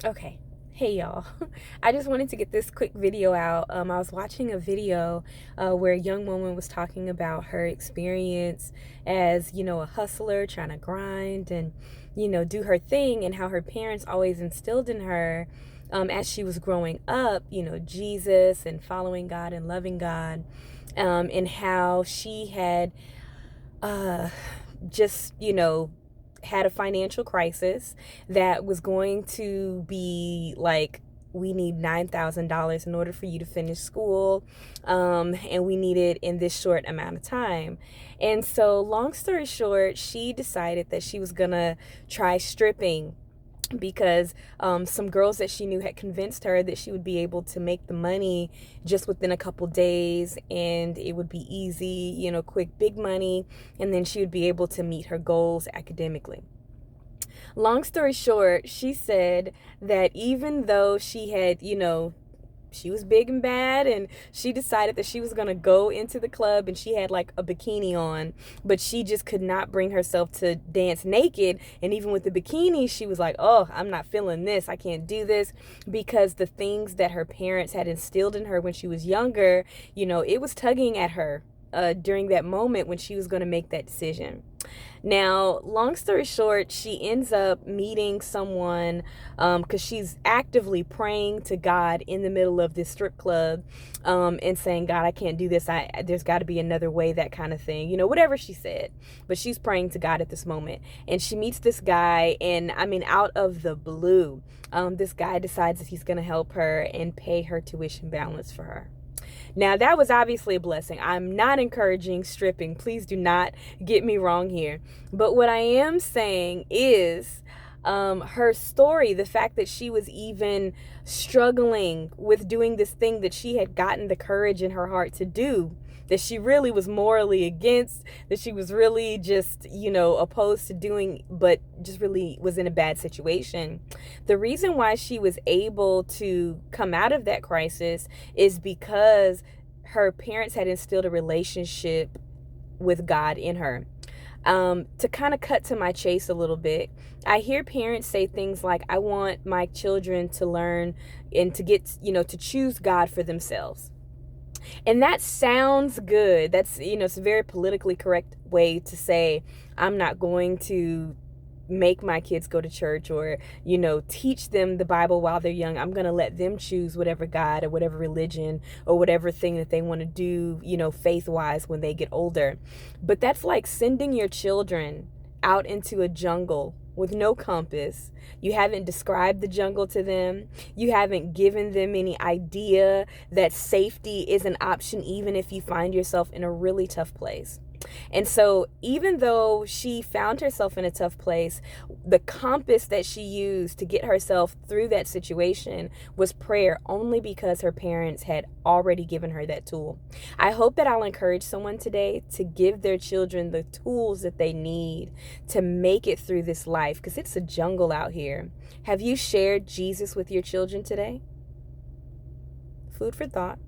Okay. Hey y'all. I just wanted to get this quick video out. I was watching a video where a young woman was talking about her experience as, a hustler trying to grind and, do her thing, and how her parents always instilled in her as she was growing up, Jesus and following God and loving God, and how she had uh, just, had a financial crisis that was going to be like, we need $9,000 in order for you to finish school, and we need it in this short amount of time. And so, long story short, she decided that she was gonna try stripping because some girls that she knew had convinced her that she would be able to make the money just within a couple days, and it would be easy, quick, big money, and then she would be able to meet her goals academically. Long story short, she said that even though she had, she was big and bad, and she decided that she was going to go into the club, and she had like a bikini on, but she just could not bring herself to dance naked. And even with the bikini, she was like, oh, I'm not feeling this, I can't do this, because the things that her parents had instilled in her when she was younger, it was tugging at her during that moment when she was going to make that decision. Now, long story short, she ends up meeting someone because she's actively praying to God in the middle of this strip club, and saying, God, I can't do this. There's got to be another way, that kind of thing. Whatever she said. But she's praying to God at this moment. And she meets this guy, and I mean, out of the blue, this guy decides that he's going to help her and pay her tuition balance for her. Now, that was obviously a blessing. I'm not encouraging stripping. Please do not get me wrong here. But what I am saying is her story, the fact that she was even struggling with doing this thing that she had gotten the courage in her heart to do, that she really was morally against, that she was really just, opposed to doing, but just really was in a bad situation. The reason why she was able to come out of that crisis is because her parents had instilled a relationship with God in her. To kind of cut to my chase a little bit, I hear parents say things like, I want my children to learn and to get, to choose God for themselves. And that sounds good. That's, it's a very politically correct way to say, I'm not going to make my kids go to church or, teach them the Bible while they're young. I'm going to let them choose whatever God or whatever religion or whatever thing that they want to do, faith-wise when they get older. But that's like sending your children out into a jungle with no compass. You haven't described the jungle to them. You haven't given them any idea that safety is an option, even if you find yourself in a really tough place. And so even though she found herself in a tough place, the compass that she used to get herself through that situation was prayer, only because her parents had already given her that tool. I hope that I'll encourage someone today to give their children the tools that they need to make it through this life, because it's a jungle out here. Have you shared Jesus with your children today? Food for thought.